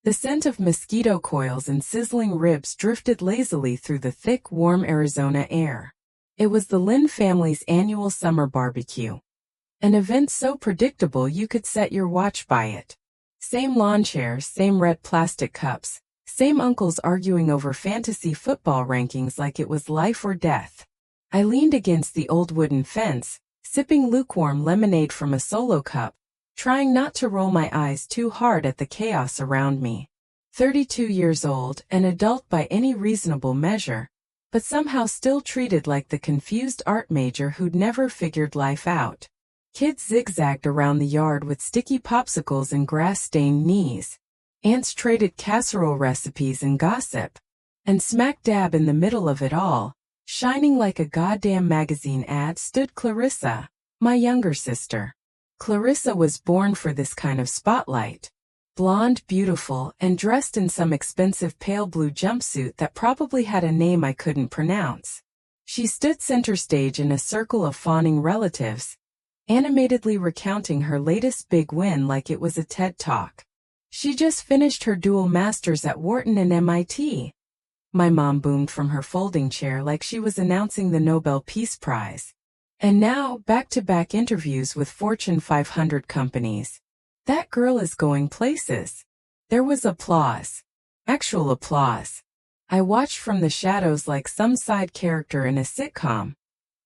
The scent of mosquito coils and sizzling ribs drifted lazily through the thick, warm Arizona air. It was the Lynn family's annual summer barbecue. An event so predictable you could set your watch by it. Same lawn chairs, same red plastic cups, same uncles arguing over fantasy football rankings like it was life or death. I leaned against the old wooden fence, sipping lukewarm lemonade from a solo cup, trying not to roll my eyes too hard at the chaos around me. 32 years old, an adult by any reasonable measure, but somehow still treated like the confused art major who'd never figured life out. Kids zigzagged around the yard with sticky popsicles and grass-stained knees. Aunts traded casserole recipes and gossip. And smack dab in the middle of it all, shining like a goddamn magazine ad, stood Clarissa, my younger sister. Clarissa was born for this kind of spotlight. Blonde, beautiful, and dressed in some expensive pale blue jumpsuit that probably had a name I couldn't pronounce. She stood center stage in a circle of fawning relatives, animatedly recounting her latest big win like it was a TED Talk. She just finished her dual masters at Wharton and MIT. My mom boomed from her folding chair like she was announcing the Nobel Peace Prize. And now, back-to-back interviews with Fortune 500 companies. That girl is going places. There was applause. Actual applause. I watched from the shadows like some side character in a sitcom.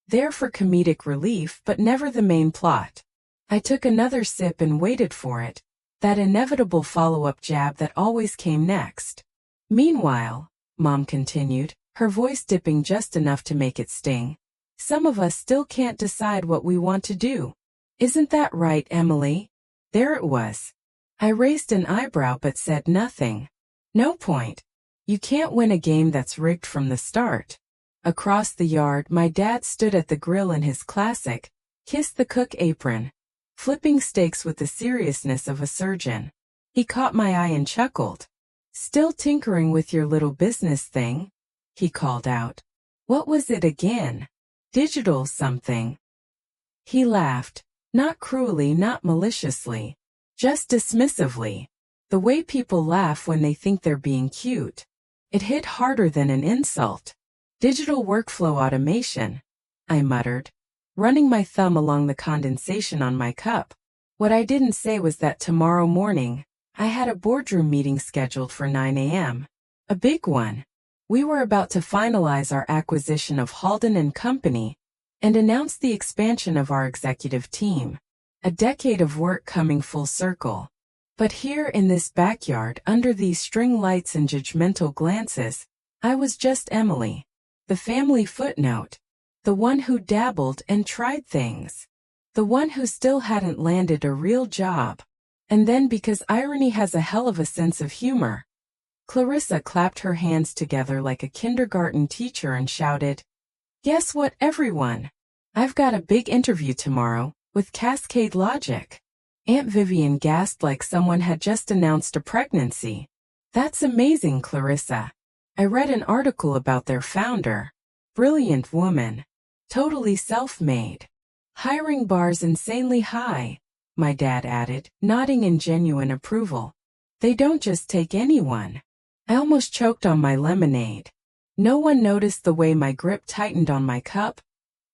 There for comedic relief but never the main plot. I took another sip and waited for it, that inevitable follow-up jab that always came next. Meanwhile, Mom continued, her voice dipping just enough to make it sting, some of us still can't decide what we want to do. Isn't that right, Emily? There it was. I raised an eyebrow but said nothing. No point. You can't win a game that's rigged from the start. Across the yard, my dad stood at the grill in his classic, kiss the cook apron, flipping steaks with the seriousness of a surgeon. He caught my eye and chuckled. Still tinkering with your little business thing? He called out. What was it again? Digital something. He laughed, not cruelly, not maliciously, just dismissively. The way people laugh when they think they're being cute. It hit harder than an insult. Digital workflow automation, I muttered, running my thumb along the condensation on my cup. What I didn't say was that tomorrow morning, I had a boardroom meeting scheduled for 9 a.m. A big one. We were about to finalize our acquisition of Halden and Company and announce the expansion of our executive team. A decade of work coming full circle. But here in this backyard, under these string lights and judgmental glances, I was just Emily. The family footnote. The one who dabbled and tried things. The one who still hadn't landed a real job. And then, because irony has a hell of a sense of humor, Clarissa clapped her hands together like a kindergarten teacher and shouted, "Guess what, everyone? I've got a big interview tomorrow, with Cascade Logic." Aunt Vivian gasped like someone had just announced a pregnancy. That's amazing, Clarissa. I read an article about their founder. Brilliant woman. Totally self-made. Hiring bars insanely high, my dad added, nodding in genuine approval. They don't just take anyone. I almost choked on my lemonade. No one noticed the way my grip tightened on my cup,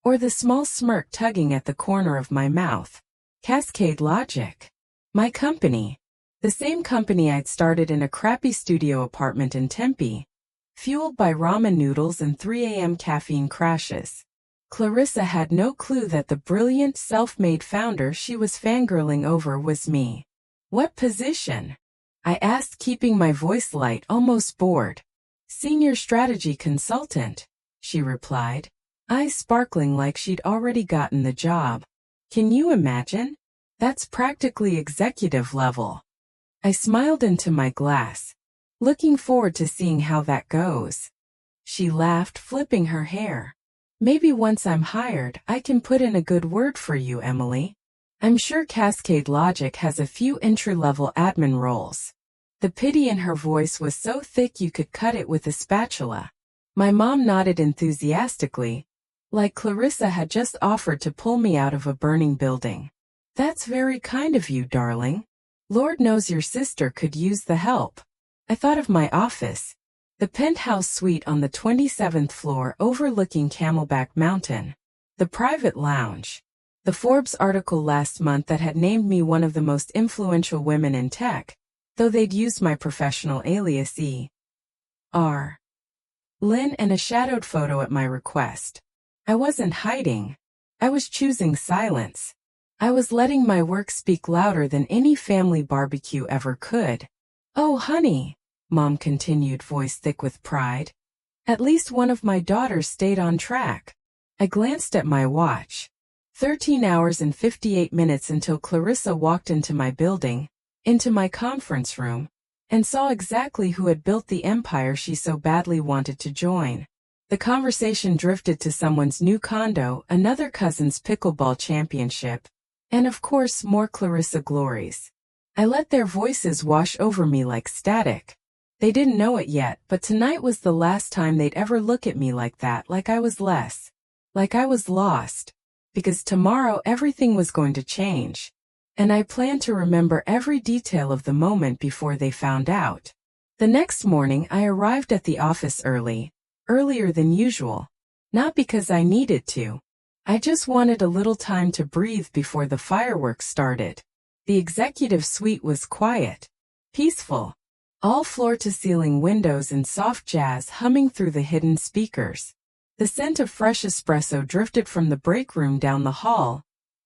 or the small smirk tugging at the corner of my mouth. Cascade Logic. My company. The same company I'd started in a crappy studio apartment in Tempe, fueled by ramen noodles and 3 a.m. caffeine crashes. Clarissa had no clue that the brilliant, self-made founder she was fangirling over was me. What position? I asked, keeping my voice light, almost bored. Senior strategy consultant, she replied, eyes sparkling like she'd already gotten the job. Can you imagine? That's practically executive level. I smiled into my glass, looking forward to seeing how that goes. She laughed, flipping her hair. Maybe once I'm hired, I can put in a good word for you, Emily. I'm sure Cascade Logic has a few entry-level admin roles. The pity in her voice was so thick you could cut it with a spatula. My mom nodded enthusiastically, like Clarissa had just offered to pull me out of a burning building. That's very kind of you, darling. Lord knows your sister could use the help. I thought of my office, the penthouse suite on the 27th floor overlooking Camelback Mountain, the private lounge, the Forbes article last month that had named me one of the most influential women in tech, though they'd used my professional alias E.R. Lynn, and a shadowed photo at my request. I wasn't hiding. I was choosing silence. I was letting my work speak louder than any family barbecue ever could. "Oh, honey," Mom continued, voice thick with pride. "At least one of my daughters stayed on track." I glanced at my watch. 13 hours and 58 minutes until Clarissa walked into my building, into my conference room, and saw exactly who had built the empire she so badly wanted to join. The conversation drifted to someone's new condo, another cousin's pickleball championship, and of course more Clarissa glories. I let their voices wash over me like static. They didn't know it yet, but tonight was the last time they'd ever look at me like that, like I was less, like I was lost, because tomorrow everything was going to change. And I planned to remember every detail of the moment before they found out. The next morning I arrived at the office earlier than usual. Not because I needed to. I just wanted a little time to breathe before the fireworks started. The executive suite was quiet, peaceful, all floor-to-ceiling windows and soft jazz humming through the hidden speakers. The scent of fresh espresso drifted from the break room down the hall,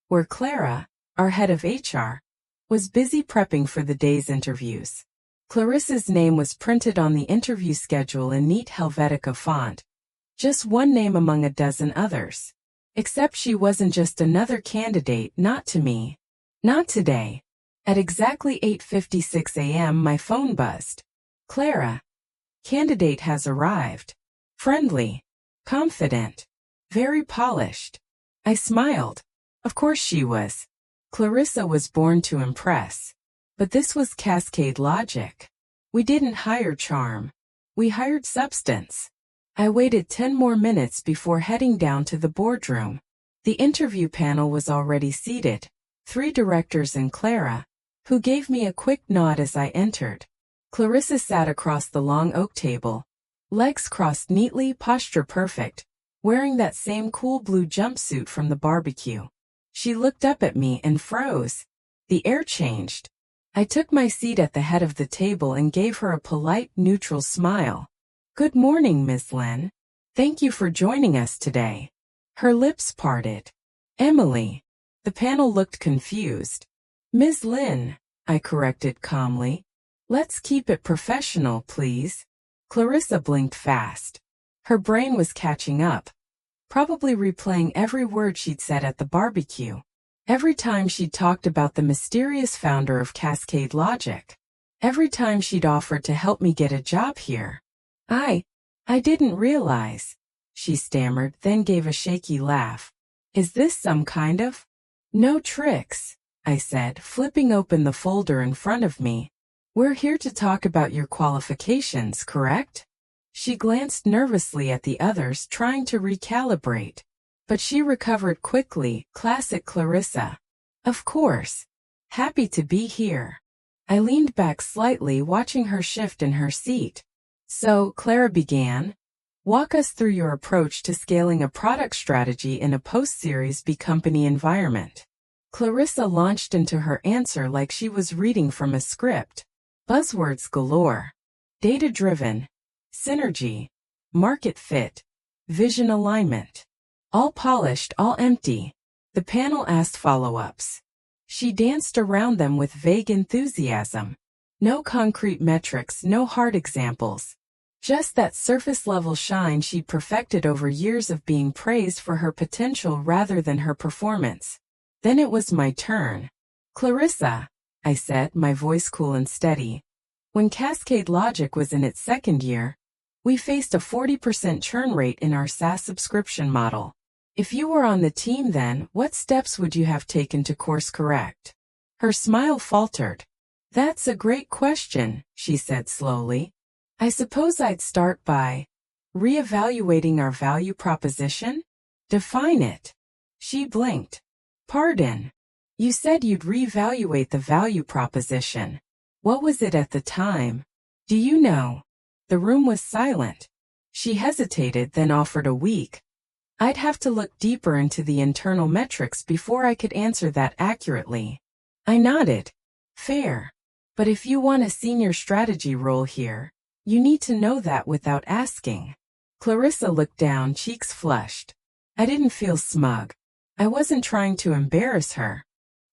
where Clara, our head of HR, was busy prepping for the day's interviews. Clarissa's name was printed on the interview schedule in neat Helvetica font, just one name among a dozen others. Except she wasn't just another candidate, not to me. Not today. At exactly 8:56 a.m. my phone buzzed. "Clara. Candidate has arrived." Friendly. Confident. Very polished. I smiled. Of course she was. Clarissa was born to impress. But this was Cascade logic. We didn't hire charm. We hired substance. I waited 10 more minutes before heading down to the boardroom. The interview panel was already seated, 3 directors and Clara, who gave me a quick nod as I entered. Clarissa sat across the long oak table, legs crossed neatly, posture perfect, wearing that same cool blue jumpsuit from the barbecue. She looked up at me and froze. The air changed. I took my seat at the head of the table and gave her a polite, neutral smile. "Good morning, Miss Lynn. Thank you for joining us today." Her lips parted. "Emily." The panel looked confused. "Ms. Lynn," I corrected calmly. "Let's keep it professional, please." Clarissa blinked fast. Her brain was catching up, probably replaying every word she'd said at the barbecue. Every time she'd talked about the mysterious founder of Cascade Logic. Every time she'd offered to help me get a job here. I didn't realize," she stammered, then gave a shaky laugh. "Is this some kind of—" "No tricks," I said, flipping open the folder in front of me. "We're here to talk about your qualifications, correct?" She glanced nervously at the others, trying to recalibrate. But she recovered quickly, classic Clarissa. "Of course. Happy to be here." I leaned back slightly, watching her shift in her seat. "So," Clara began, "walk us through your approach to scaling a product strategy in a post-Series B company environment." Clarissa launched into her answer like she was reading from a script. Buzzwords galore. Data-driven, synergy, market fit, vision alignment. All polished, all empty. The panel asked follow-ups. She danced around them with vague enthusiasm. No concrete metrics, no hard examples. Just that surface-level shine she'd perfected over years of being praised for her potential rather than her performance. Then it was my turn. "Clarissa," I said, my voice cool and steady. "When Cascade Logic was in its second year, we faced a 40% churn rate in our SaaS subscription model. If you were on the team then, what steps would you have taken to course correct?" Her smile faltered. "That's a great question," she said slowly. "I suppose I'd start by reevaluating our value proposition? Define it." She blinked. "Pardon. You said you'd reevaluate the value proposition. What was it at the time?" Do you know? The room was silent. She hesitated, then offered a week. I'd have to look deeper into the internal metrics before I could answer that accurately. I nodded. Fair. But if you want a senior strategy role here, you need to know that without asking. Clarissa looked down, cheeks flushed. I didn't feel smug. I wasn't trying to embarrass her.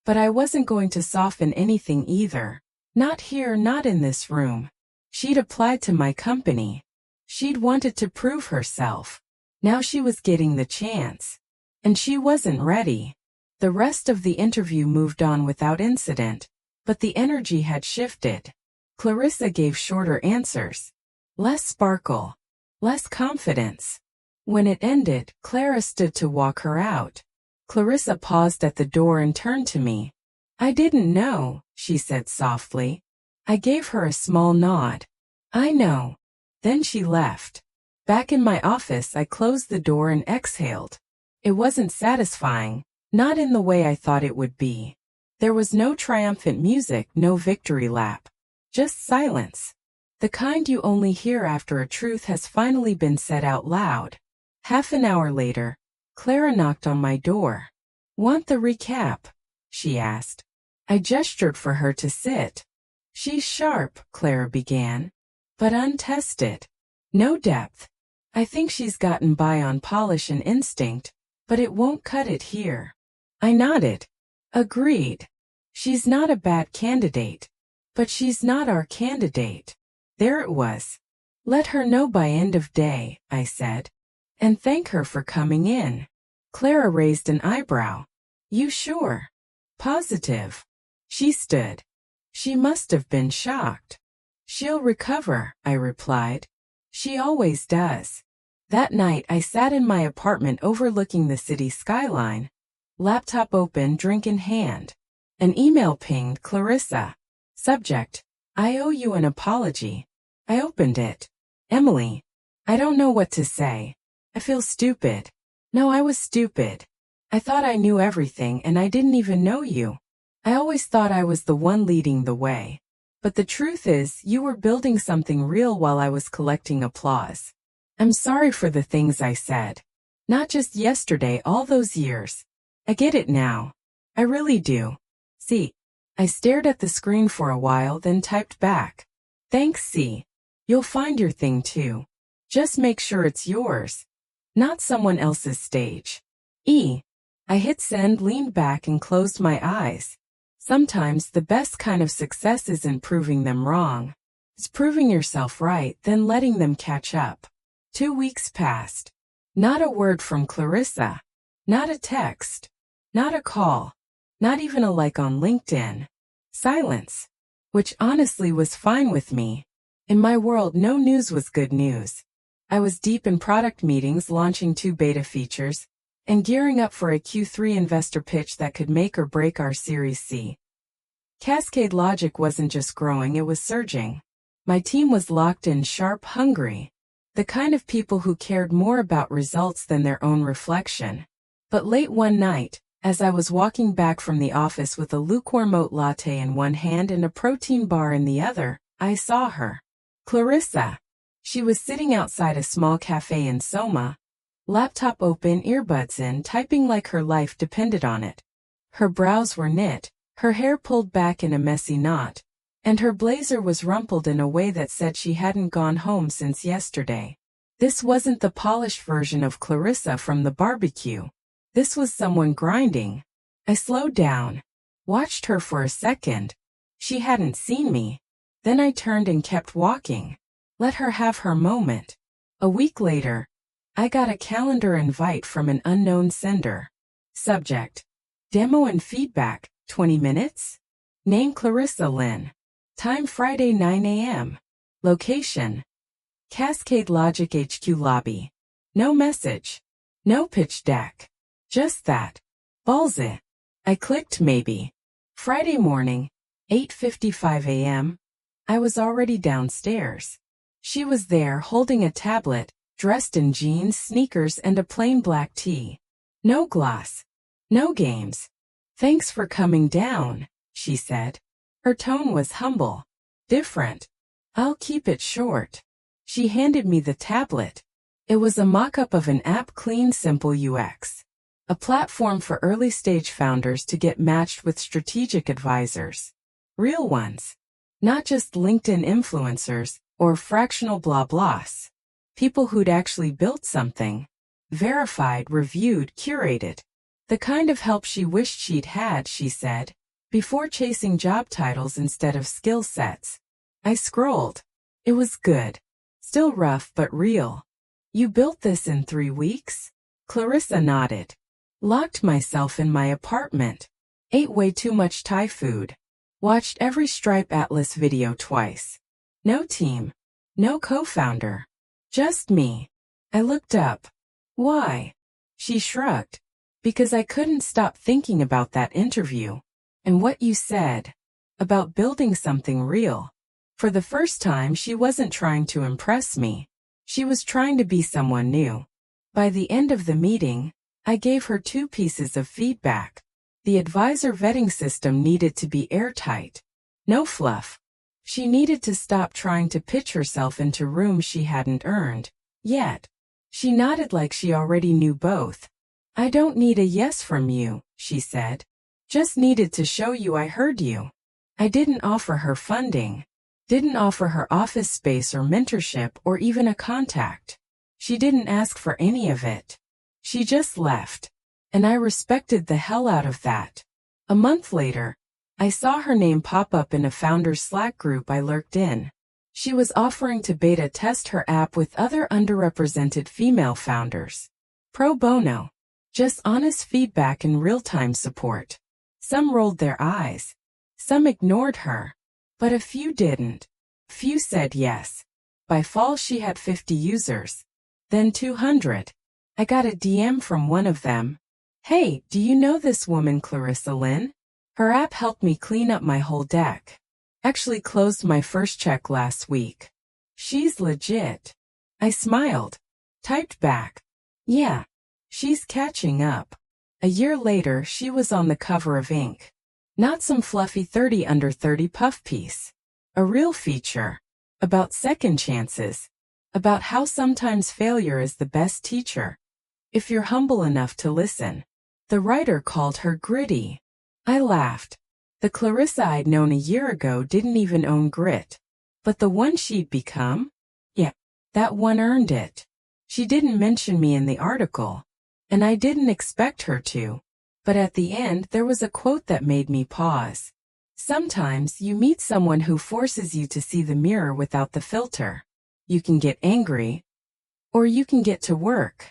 But I wasn't going to soften anything either. Not here, not in this room. She'd applied to my company. She'd wanted to prove herself. Now she was getting the chance. And she wasn't ready. The rest of the interview moved on without incident, but the energy had shifted. Clarissa gave shorter answers. Less sparkle. Less confidence. When it ended, Clara stood to walk her out. Clarissa paused at the door and turned to me. I didn't know, she said softly. I gave her a small nod. I know. Then she left. Back in my office, I closed the door and exhaled. It wasn't satisfying, not in the way I thought it would be. There was no triumphant music, no victory lap. Just silence. The kind you only hear after a truth has finally been said out loud. Half an hour later, Clara knocked on my door. Want the recap? She asked. I gestured for her to sit. She's sharp, Clara began, but untested. No depth. I think she's gotten by on polish and instinct, but it won't cut it here. I nodded. Agreed. She's not a bad candidate, but she's not our candidate. There it was. Let her know by end of day, I said, and thank her for coming in. Clara raised an eyebrow. You sure? Positive. She stood. She must have been shocked. She'll recover, I replied. She always does. That night I sat in my apartment overlooking the city skyline. Laptop open, drink in hand. An email pinged, Clarissa. Subject: I owe you an apology. I opened it. Emily. I don't know what to say. I feel stupid. No, I was stupid. I thought I knew everything and I didn't even know you. I always thought I was the one leading the way. But the truth is, you were building something real while I was collecting applause. I'm sorry for the things I said. Not just yesterday, all those years. I get it now. I really do. See. I stared at the screen for a while, then typed back. Thanks, C. You'll find your thing too. Just make sure it's yours. Not someone else's stage. E. I hit send, leaned back and closed my eyes. Sometimes the best kind of success isn't proving them wrong. It's proving yourself right, then letting them catch up. 2 weeks passed. Not a word from Clarissa. Not a text. Not a call. Not even a like on LinkedIn. Silence. Which honestly was fine with me. In my world, no news was good news. I was deep in product meetings, launching 2 beta features, and gearing up for a Q3 investor pitch that could make or break our Series C. Cascade Logic wasn't just growing, it was surging. My team was locked in, sharp, hungry. The kind of people who cared more about results than their own reflection. But late one night, as I was walking back from the office with a lukewarm oat latte in one hand and a protein bar in the other, I saw her. Clarissa. She was sitting outside a small cafe in Soma. Laptop open, earbuds in, typing like her life depended on it. Her brows were knit, her hair pulled back in a messy knot, and her blazer was rumpled in a way that said she hadn't gone home since yesterday. This wasn't the polished version of Clarissa from the barbecue. This was someone grinding. I slowed down, watched her for a second. She hadn't seen me. Then I turned and kept walking. Let her have her moment. A week later, I got a calendar invite from an unknown sender. Subject: Demo and feedback, 20 minutes? Name: Clarissa Lynn. Time: Friday 9 a.m. Location: Cascade Logic HQ lobby. No message. No pitch deck. Just that. Balls it. I clicked maybe. Friday morning, 8:55 a.m. I was already downstairs. She was there holding a tablet, dressed in jeans, sneakers, and a plain black tee. No gloss. No games. Thanks for coming down, she said. Her tone was humble. Different. I'll keep it short. She handed me the tablet. It was a mock-up of an app, clean, simple UX. A platform for early-stage founders to get matched with strategic advisors. Real ones. Not just LinkedIn influencers or fractional blah-blahs. People who'd actually built something. Verified, reviewed, curated. The kind of help she wished she'd had, she said, before chasing job titles instead of skill sets. I scrolled. It was good. Still rough but real. You built this in 3 weeks? Clarissa nodded. Locked myself in my apartment. Ate way too much Thai food. Watched every Stripe Atlas video twice. No team. No co-founder. Just me. I looked up. Why? She shrugged. Because I couldn't stop thinking about that interview. And what you said. About building something real. For the first time, she wasn't trying to impress me. She was trying to be someone new. By the end of the meeting, I gave her 2 pieces of feedback. The advisor vetting system needed to be airtight. No fluff. She needed to stop trying to pitch herself into rooms she hadn't earned yet. She nodded like she already knew both. I don't need a yes from you, she said. Just needed to show you I heard you. I didn't offer her funding. Didn't offer her office space or mentorship or even a contact. She didn't ask for any of it. She just left. And I respected the hell out of that. A month later, I saw her name pop up in a founder's Slack group I lurked in. She was offering to beta test her app with other underrepresented female founders. Pro bono. Just honest feedback and real-time support. Some rolled their eyes. Some ignored her. But a few didn't. Few said yes. By fall she had 50 users. Then 200. I got a DM from one of them. Hey, do you know this woman Clarissa Lynn? Her app helped me clean up my whole deck. Actually closed my first check last week. She's legit. I smiled. Typed back. Yeah. She's catching up. A year later, she was on the cover of Inc. Not some fluffy 30 under 30 puff piece. A real feature. About second chances. About how sometimes failure is the best teacher. If you're humble enough to listen. The writer called her gritty. I laughed. The Clarissa I'd known a year ago didn't even own grit. But the one she'd become? Yeah, that one earned it. She didn't mention me in the article. And I didn't expect her to. But at the end, there was a quote that made me pause. Sometimes you meet someone who forces you to see the mirror without the filter. You can get angry. Or you can get to work.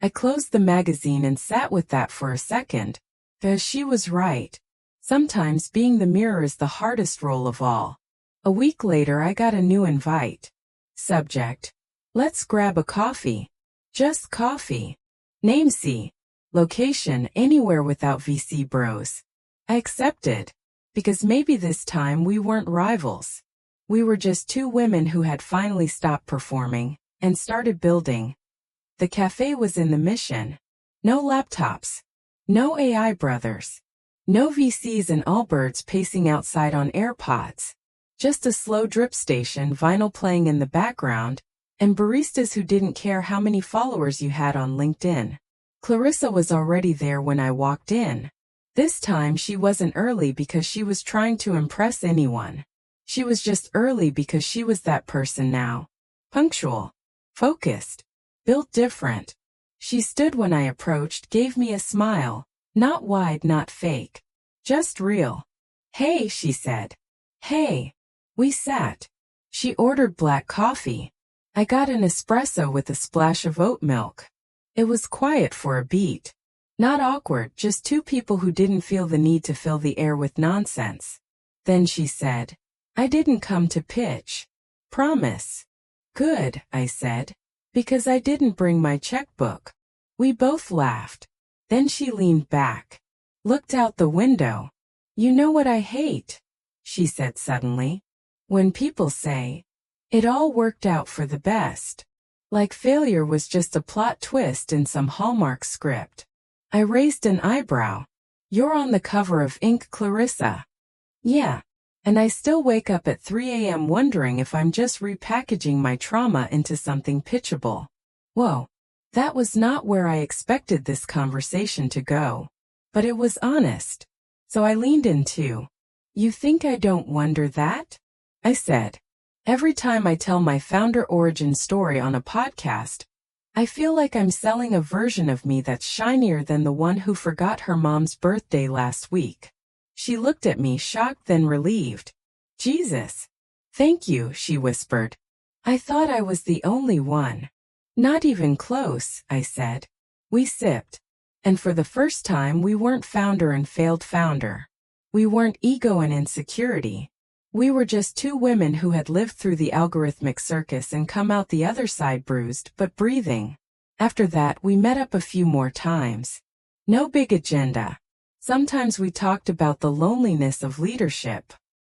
I closed the magazine and sat with that for a second. Because she was right. Sometimes being the mirror is the hardest role of all. A week later I got a new invite. Subject. Let's grab a coffee. Just coffee. Name C. Location anywhere without VC bros. I accepted. Because maybe this time we weren't rivals. We were just 2 women who had finally stopped performing and started building. The cafe was in the Mission. No laptops. No AI brothers. No VCs and Allbirds pacing outside on AirPods. Just a slow drip station, vinyl playing in the background, and baristas who didn't care how many followers you had on LinkedIn. Clarissa was already there when I walked in. This time she wasn't early because she was trying to impress anyone. She was just early because she was that person now. Punctual. Focused. Built different. She stood when I approached, gave me a smile. Not wide, not fake. Just real. Hey, she said. Hey. We sat. She ordered black coffee. I got an espresso with a splash of oat milk. It was quiet for a beat. Not awkward, just 2 people who didn't feel the need to fill the air with nonsense. Then she said, I didn't come to pitch. Promise. Good, I said. Because I didn't bring my checkbook. We both laughed. Then she leaned back. Looked out the window. You know what I hate? She said suddenly. When people say, it all worked out for the best. Like failure was just a plot twist in some Hallmark script. I raised an eyebrow. You're on the cover of Inc. Clarissa. Yeah. And I still wake up at 3 a.m. wondering if I'm just repackaging my trauma into something pitchable. Whoa, that was not where I expected this conversation to go. But it was honest. So I leaned in too. You think I don't wonder that? I said. Every time I tell my founder origin story on a podcast, I feel like I'm selling a version of me that's shinier than the one who forgot her mom's birthday last week. She looked at me shocked then relieved. Jesus. Thank you, she whispered. I thought I was the only one. Not even close, I said. We sipped. And for the first time we weren't founder and failed founder. We weren't ego and insecurity. We were just two women who had lived through the algorithmic circus and come out the other side bruised but breathing. After that we met up a few more times. No big agenda. Sometimes we talked about the loneliness of leadership.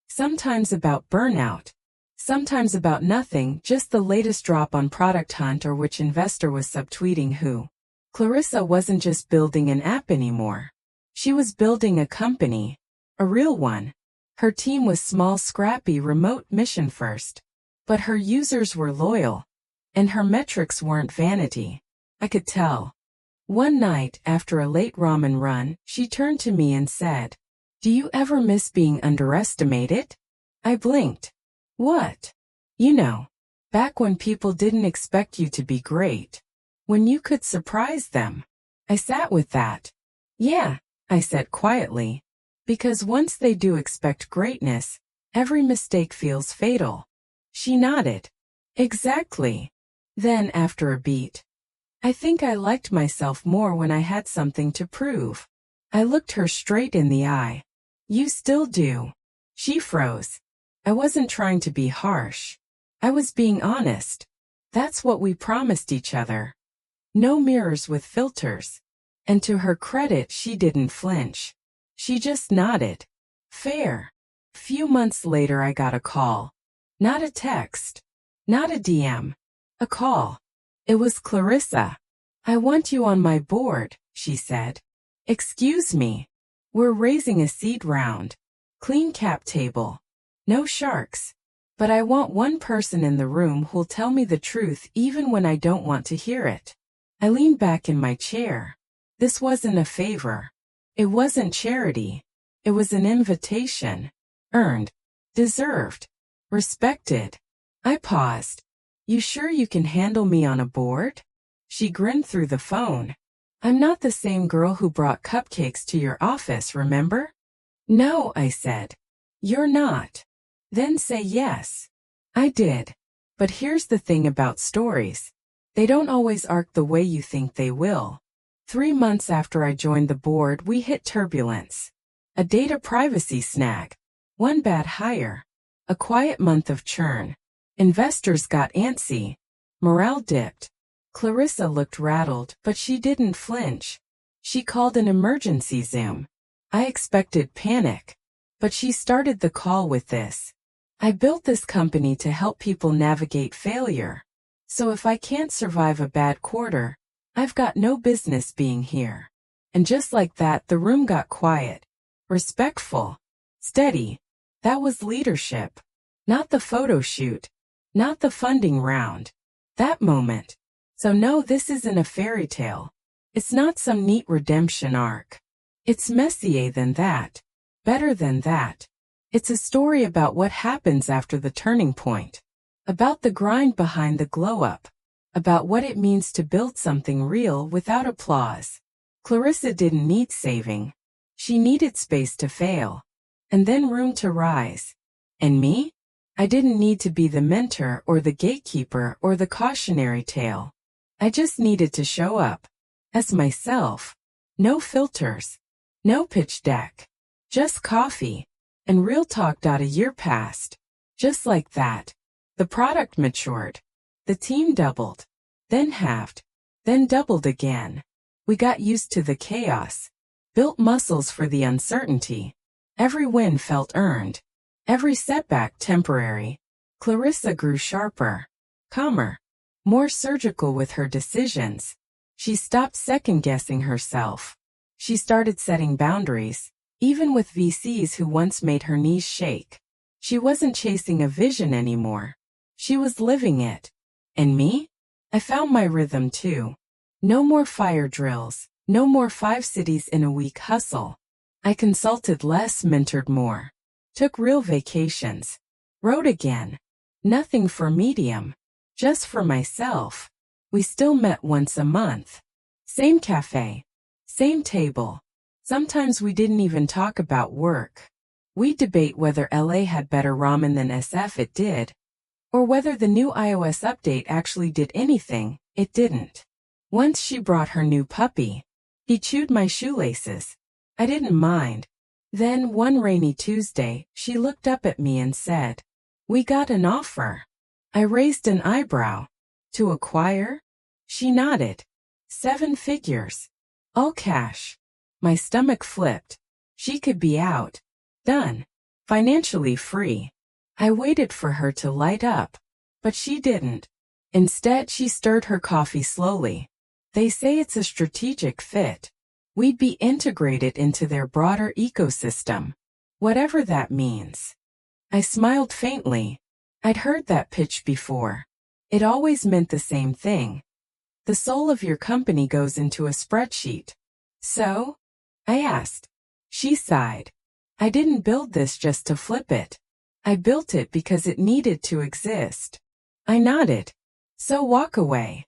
Sometimes about burnout. Sometimes about nothing, just the latest drop on Product Hunt or which investor was subtweeting who. Clarissa wasn't just building an app anymore. She was building a company. A real one. Her team was small, scrappy, remote, mission first. But her users were loyal. And her metrics weren't vanity. I could tell. One night, after a late ramen run, she turned to me and said, "Do you ever miss being underestimated?" I blinked. What? You know, back when people didn't expect you to be great. When you could surprise them. I sat with that. Yeah, I said quietly. Because once they do expect greatness, every mistake feels fatal. She nodded. Exactly. Then, after a beat, I think I liked myself more when I had something to prove. I looked her straight in the eye. You still do. She froze. I wasn't trying to be harsh. I was being honest. That's what we promised each other. No mirrors with filters. And to her credit, she didn't flinch. She just nodded. Fair. Few months later I got a call. Not a text. Not a DM. A call. It was Clarissa. I want you on my board, she said. Excuse me. We're raising a seed round. Clean cap table. No sharks. But I want one person in the room who'll tell me the truth even when I don't want to hear it. I leaned back in my chair. This wasn't a favor. It wasn't charity. It was an invitation. Earned. Deserved. Respected. I paused. You sure you can handle me on a board? She grinned through the phone. I'm not the same girl who brought cupcakes to your office, remember? No, I said. You're not. Then say yes. I did. But here's the thing about stories. They don't always arc the way you think they will. 3 months after I joined the board, we hit turbulence. A data privacy snag. One bad hire. A quiet month of churn. Investors got antsy. Morale dipped. Clarissa looked rattled, but she didn't flinch. She called an emergency Zoom. I expected panic. But she started the call with this. I built this company to help people navigate failure. So if I can't survive a bad quarter, I've got no business being here. And just like that, the room got quiet. Respectful. Steady. That was leadership. Not the photo shoot. Not the funding round. That moment. So no, this isn't a fairy tale. It's not some neat redemption arc. It's messier than that. Better than that. It's a story about what happens after the turning point. About the grind behind the glow-up. About what it means to build something real without applause. Clarissa didn't need saving. She needed space to fail. And then room to rise. And me? I didn't need to be the mentor or the gatekeeper or the cautionary tale. I just needed to show up. As myself. No filters. No pitch deck. Just coffee. And real talk. A year passed. Just like that. The product matured. The team doubled. Then halved. Then doubled again. We got used to the chaos. Built muscles for the uncertainty. Every win felt earned. Every setback temporary. Clarissa grew sharper. Calmer. More surgical with her decisions. She stopped second-guessing herself. She started setting boundaries, even with VCs who once made her knees shake. She wasn't chasing a vision anymore. She was living it. And me? I found my rhythm too. No more fire drills, no more 5 cities in a week hustle. I consulted less, mentored more. Took real vacations. Wrote again. Nothing for medium. Just for myself. We still met once a month. Same cafe. Same table. Sometimes we didn't even talk about work. We'd debate whether LA had better ramen than SF it did. Or whether the new iOS update actually did anything. It didn't. Once she brought her new puppy. He chewed my shoelaces. I didn't mind. Then, one rainy Tuesday, she looked up at me and said, "We got an offer." I raised an eyebrow. To acquire? She nodded. 7 figures. All cash. My stomach flipped. She could be out. Done. Financially free. I waited for her to light up. But she didn't. Instead, she stirred her coffee slowly. They say it's a strategic fit. We'd be integrated into their broader ecosystem. Whatever that means. I smiled faintly. I'd heard that pitch before. It always meant the same thing. The soul of your company goes into a spreadsheet. So? I asked. She sighed. I didn't build this just to flip it. I built it because it needed to exist. I nodded. So walk away.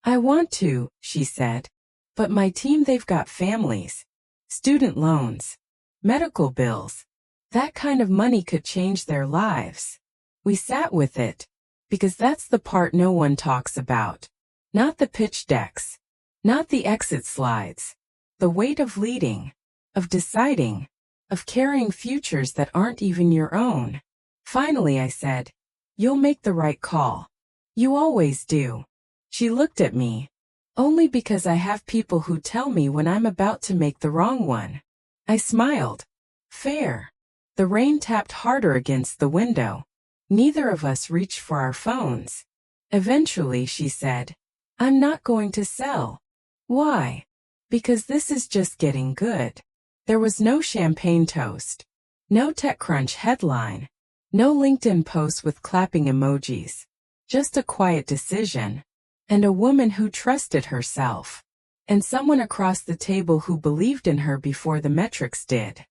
I want to, she said. But my team, they've got families. Student loans. Medical bills. That kind of money could change their lives. We sat with it. Because that's the part no one talks about. Not the pitch decks. Not the exit slides. The weight of leading. Of deciding. Of carrying futures that aren't even your own. Finally, I said, "You'll make the right call. You always do." She looked at me. "Only because I have people who tell me when I'm about to make the wrong one." I smiled. Fair. The rain tapped harder against the window. Neither of us reached for our phones. Eventually, she said, "I'm not going to sell." Why? Because this is just getting good. There was no champagne toast. No TechCrunch headline. No LinkedIn post with clapping emojis. Just a quiet decision. And a woman who trusted herself. And someone across the table who believed in her before the metrics did.